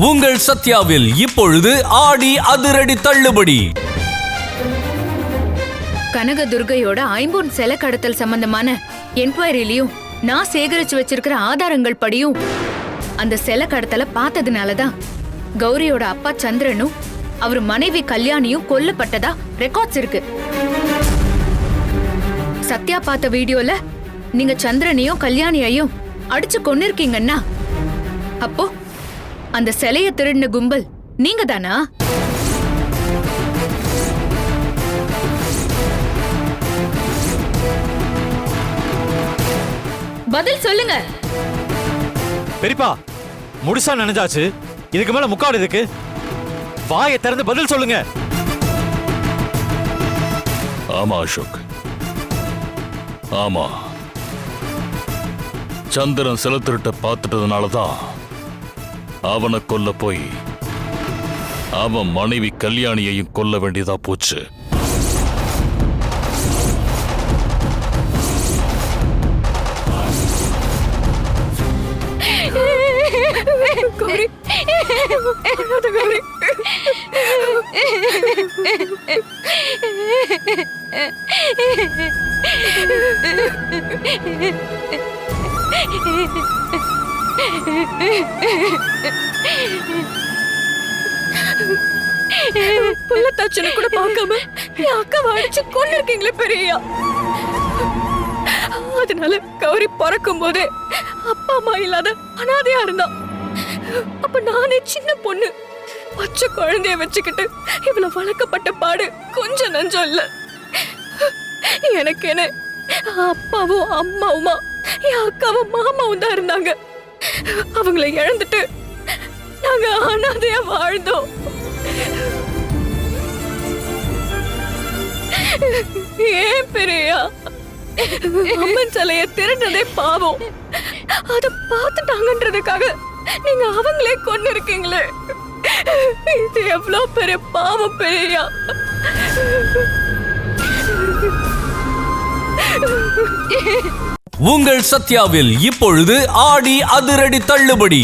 உங்கள் சத்யாவில் இப்பொழுது ஆடி அதிரடி தள்ளுபடி. கனகதுர்கையோட ஐம்பொன் சிலை கடத்தல் சம்பந்தமான என்கொயரிலையும் நான் சேகரிச்சு வச்சிருக்கிற ஆதாரங்கள் படியும் அந்த சிலை கடத்தலை பார்த்ததுனாலதான் கௌரியோட அப்பா சந்திரனும் அவர் மனைவி கல்யாணியும் கொல்லப்பட்டதா ரெக்கார்ட்ஸ் இருக்கு. சத்யா பார்த்த வீடியோல நீங்க சந்திரனையும் கல்யாணியையும் அடிச்சு கொன்னிருக்கீங்கன்னா அப்போ அந்த சிலைய திருடின கும்பல் நீங்க தானா? பதில் சொல்லுங்க. பெரியப்பா, முழுசா நினைஞ்சாச்சு. இதுக்கு மேல முக்காடு இருக்கு. வாயை திறந்து பதில் சொல்லுங்க. ஆமா அசோக், ஆமா. சந்திரன் சில திருட்ட பார்த்துட்டதுனாலதான் அவனை கொல்ல போய் அவன் மனைவி கல்யாணியையும் கொல்ல வேண்டியதா போச்சு. கௌரி, கௌரி. புள்ளத்தாச்சனை கூட பார்க்காம என் அக்காவை அடிச்சு கொண்டு இருக்கீங்களே பெரியா. அதனால கௌரி பிறக்கும் போதே அப்பா அம்மா இல்லாத அனாதையா இருந்தான். அப்ப நானே சின்ன பொண்ணு பச்சை குழந்தைய வச்சுக்கிட்டு இவ்வளவு வளர்க்கப்பட்ட பாடு கொஞ்சம் நஞ்சம் இல்ல. எனக்கு என்ன அப்பாவும் அம்மாவுமா என் அக்காவும் மாமாவும் தான் இருந்தாங்க. அவங்கள இழந்துட்டு நாங்க அனாதையா வாழ்ந்தோம். ஏன் பெரியா அம்மன் சிலைய திருடுறதே பாவம். அத பார்த்துட்டாங்கன்றதுக்காக நீங்க அவங்களே கொண்டு இருக்கீங்களே. இது எவ்வளவு பெரிய பாவம் பெரியா. உங்கள் சத்யாவில் இப்பொழுது ஆடி அதிரடி தள்ளுபடி.